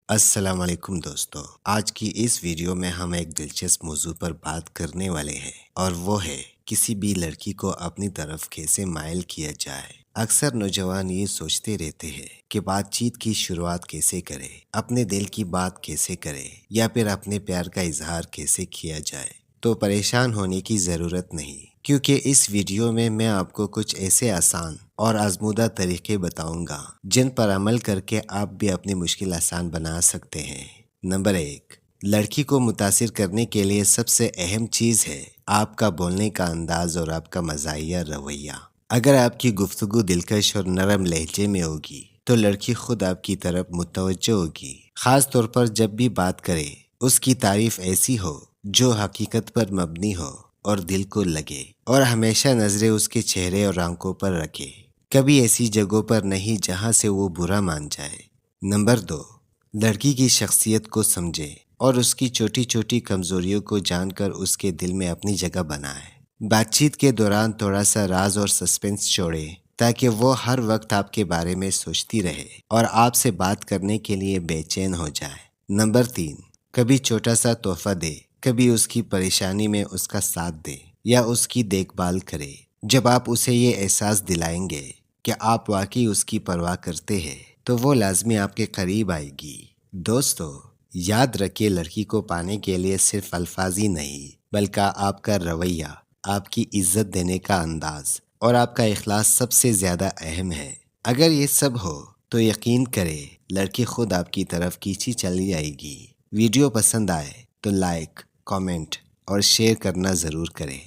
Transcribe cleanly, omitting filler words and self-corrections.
السلام علیکم دوستو، آج کی اس ویڈیو میں ہم ایک دلچسپ موضوع پر بات کرنے والے ہیں اور وہ ہے کسی بھی لڑکی کو اپنی طرف کیسے مائل کیا جائے۔ اکثر نوجوان یہ سوچتے رہتے ہیں کہ بات چیت کی شروعات کیسے کرے، اپنے دل کی بات کیسے کرے یا پھر اپنے پیار کا اظہار کیسے کیا جائے۔ تو پریشان ہونے کی ضرورت نہیں، کیونکہ اس ویڈیو میں آپ کو کچھ ایسے آسان اور آزمودہ طریقے بتاؤں گا جن پر عمل کر کے آپ بھی اپنی مشکل آسان بنا سکتے ہیں۔ نمبر 1، لڑکی کو متاثر کرنے کے لیے سب سے اہم چیز ہے آپ کا بولنے کا انداز اور آپ کا مزاحیہ رویہ۔ اگر آپ کی گفتگو دلکش اور نرم لہجے میں ہوگی تو لڑکی خود آپ کی طرف متوجہ ہوگی، خاص طور پر جب بھی بات کرے اس کی تعریف ایسی ہو جو حقیقت پر مبنی ہو اور دل کو لگے، اور ہمیشہ نظریں اس کے چہرے اور آنکھوں پر رکھے، کبھی ایسی جگہوں پر نہیں جہاں سے وہ برا مان جائے۔ نمبر 2، لڑکی کی شخصیت کو سمجھے اور اس کی چھوٹی چھوٹی کمزوریوں کو جان کر اس کے دل میں اپنی جگہ بنائے۔ بات چیت کے دوران تھوڑا سا راز اور سسپنس چھوڑے تاکہ وہ ہر وقت آپ کے بارے میں سوچتی رہے اور آپ سے بات کرنے کے لیے بے چین ہو جائے۔ نمبر 3، کبھی چھوٹا سا تحفہ دے، کبھی اس کی پریشانی میں اس کا ساتھ دے یا اس کی دیکھ بھال کرے۔ جب آپ اسے یہ احساس دلائیں گے کہ آپ واقعی اس کی پرواہ کرتے ہیں تو وہ لازمی آپ کے قریب آئے گی۔ دوستو، یاد رکھیے، لڑکی کو پانے کے لیے صرف الفاظ ہی نہیں بلکہ آپ کا رویہ، آپ کی عزت دینے کا انداز اور آپ کا اخلاص سب سے زیادہ اہم ہے۔ اگر یہ سب ہو تو یقین کرے لڑکی خود آپ کی طرف کھینچی چلی آئے گی۔ ویڈیو پسند آئے تو لائک، کامنٹ اور شیئر کرنا ضرور کریں۔